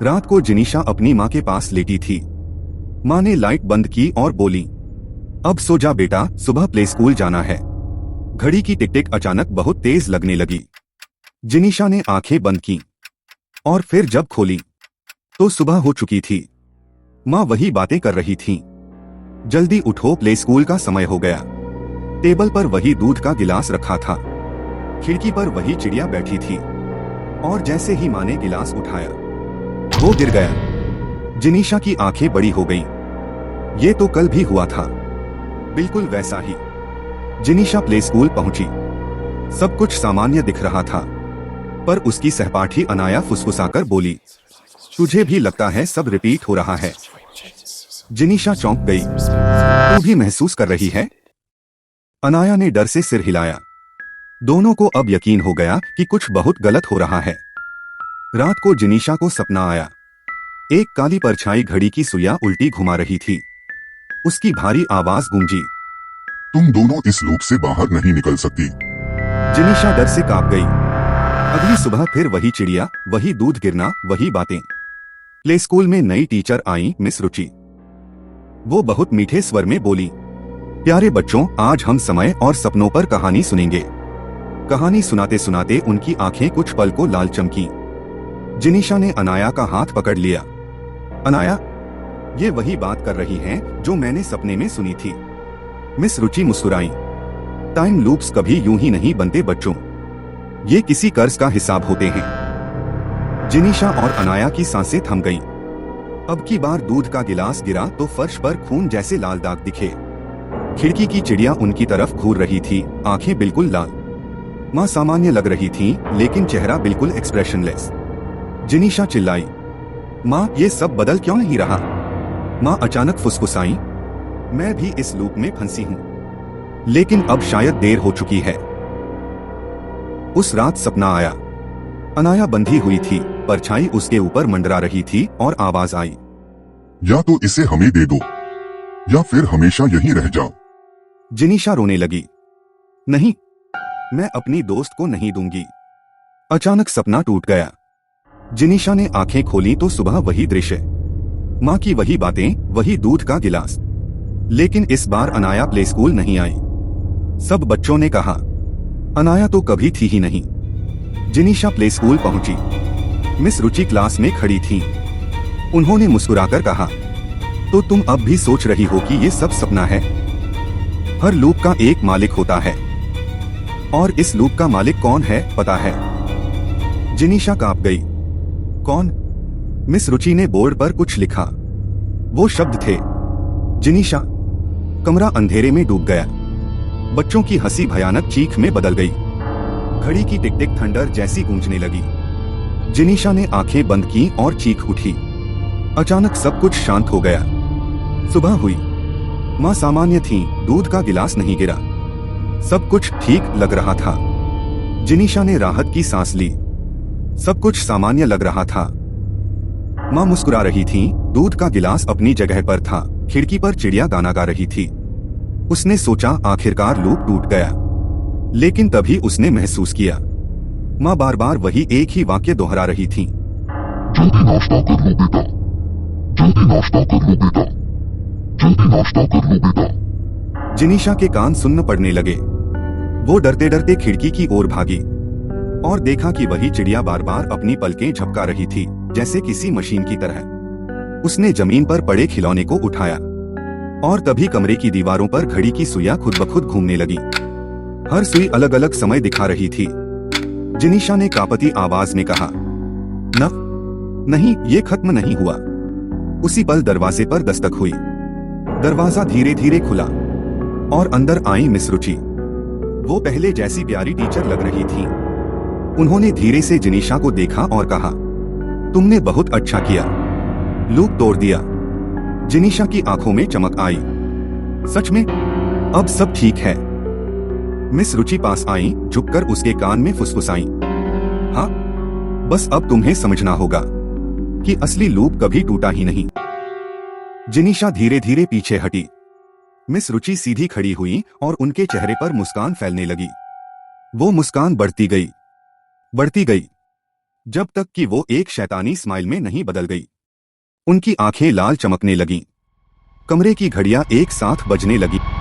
रात को जिनीशा अपनी माँ के पास लेटी थी। माँ ने लाइट बंद की और बोली, अब सो जा बेटा, सुबह प्ले स्कूल जाना है। घड़ी की टिक टिक अचानक बहुत तेज लगने लगी। जिनीशा ने आंखें बंद की और फिर जब खोली तो सुबह हो चुकी थी। माँ वही बातें कर रही थी, जल्दी उठो, प्ले स्कूल का समय हो गया। टेबल पर वही दूध का गिलास रखा था, खिड़की पर वही चिड़िया बैठी थी और जैसे ही माँ ने गिलास उठाया वो गिर गया। जिनीशा की आंखें बड़ी हो गईं। ये तो कल भी हुआ था, बिल्कुल वैसा ही। जिनीशा प्ले स्कूल पहुंची। सब कुछ सामान्य दिख रहा था, पर उसकी सहपाठी अनाया फुसफुसाकर बोली, तुझे भी लगता है सब रिपीट हो रहा है? जिनीशा चौंक गई। तू भी महसूस कर रही है? अनाया ने डर से सिर हिलाया। दोनों को अब यकीन हो गया कि कुछ बहुत गलत हो रहा है। रात को जिनीशा को सपना आया। एक काली परछाई घड़ी की सुइयां उल्टी घुमा रही थी। उसकी भारी आवाज गूंजी, तुम दोनों इस लूप से बाहर नहीं निकल सकती। जिनीशा डर से कांप गई। अगली सुबह फिर वही चिड़िया, वही दूध गिरना, वही बातें। प्ले स्कूल में नई टीचर आई, मिस रुचि। वो बहुत मीठे स्वर में बोली, प्यारे बच्चों, आज हम समय और सपनों पर कहानी सुनेंगे। कहानी सुनाते सुनाते उनकी आंखें कुछ पल को लाल चमकी। जिनीशा ने अनाया का हाथ पकड़ लिया। अनाया, ये वही बात कर रही हैं जो मैंने सपने में सुनी थी। मिस रुचि मुस्कुराई। टाइम लूप्स कभी यूं ही नहीं बनते बच्चों, ये किसी कर्ज का हिसाब होते हैं। जिनीशा और अनाया की सांसें थम गईं। अब की बार दूध का गिलास गिरा तो फर्श पर खून जैसे लाल दाग दिखे। खिड़की की चिड़िया उनकी तरफ घूर रही थी, आंखें बिल्कुल लाल। माँ सामान्य लग रही थी, लेकिन चेहरा बिल्कुल एक्सप्रेशनलेस। जिनीशा चिल्लाई, माँ ये सब बदल क्यों नहीं रहा? माँ अचानक फुसफुसाई, मैं भी इस लूप में फंसी हूँ, लेकिन अब शायद देर हो चुकी है। उस रात सपना आया। अनाया बंधी हुई थी, परछाई उसके ऊपर मंडरा रही थी और आवाज आई, या तो इसे हमें दे दो या फिर हमेशा यहीं रह जाओ। जिनीशा रोने लगी, नहीं, मैं अपनी दोस्त को नहीं दूंगी। अचानक सपना टूट गया। जिनीशा ने आंखें खोली तो सुबह वही दृश्य, माँ की वही बातें, वही दूध का गिलास। लेकिन इस बार अनाया प्ले स्कूल नहीं आई। सब बच्चों ने कहा, अनाया तो कभी थी ही नहीं। जिनीशा प्ले स्कूल पहुंची। मिस रुचि क्लास में खड़ी थी। उन्होंने मुस्कुराकर कहा, तो तुम अब भी सोच रही हो कि ये सब सपना है? हर लूप का एक मालिक होता है, और इस लूप का मालिक कौन है पता है? जिनीशा कांप गई। कौन? मिस रुचि ने बोर्ड पर कुछ लिखा। वो शब्द थे, जिनीशा। कमरा अंधेरे में डूब गया। बच्चों की हंसी भयानक चीख में बदल गई। घड़ी की टिक टिक थंडर जैसी गूंजने लगी। जिनीशा ने आंखें बंद की और चीख उठी। अचानक सब कुछ शांत हो गया। सुबह हुई। माँ सामान्य थी, दूध का गिलास नहीं गिरा। सब कुछ ठीक लग रहा था। जिनीशा ने राहत की सांस ली। सब कुछ सामान्य लग रहा था। माँ मुस्कुरा रही थी, दूध का गिलास अपनी जगह पर था, खिड़की पर चिड़िया गाना गा रही थी। उसने सोचा आखिरकार लूप टूट गया। लेकिन तभी उसने महसूस किया, माँ बार बार वही एक ही वाक्य दोहरा रही थी, जल्दी नाश्ता कर लो बेटा, जल्दी नाश्ता कर लो बेटा, जल्दी नाश्ता कर लो बेटा। जिनीशा के कान सुन्न पड़ने लगे। वो डरते डरते खिड़की की ओर भागी और देखा कि वही चिड़िया बार बार अपनी पलकें झपका रही थी, जैसे किसी मशीन की तरह। उसने जमीन पर पड़े खिलौने को उठाया और तभी कमरे की दीवारों पर घड़ी की सुइयां खुद ब खुद घूमने लगी। हर सुई अलग अलग समय दिखा रही थी। जिनीशा ने कांपती आवाज में कहा, नहीं, ये खत्म नहीं हुआ। उसी पल दरवाजे पर दस्तक हुई। दरवाजा धीरे धीरे खुला और अंदर आई मिस रुचि। वो पहले जैसी प्यारी टीचर लग रही थी। उन्होंने धीरे से जिनीशा को देखा और कहा, तुमने बहुत अच्छा किया, लूप तोड़ दिया। जिनीशा की आंखों में चमक आई। सच में? अब सब ठीक है? मिस रुचि पास आई, झुककर उसके कान में फुसफुसाई, हाँ, बस अब तुम्हें समझना होगा कि असली लूप कभी टूटा ही नहीं। जिनीशा धीरे धीरे पीछे हटी। मिस रुचि सीधी खड़ी हुई और उनके चेहरे पर मुस्कान फैलने लगी। वो मुस्कान बढ़ती गई, बढ़ती गई। जब तक कि वो एक शैतानी स्माइल में नहीं बदल गई। उनकी आंखें लाल चमकने लगीं। कमरे की घड़ियां एक साथ बजने लगीं।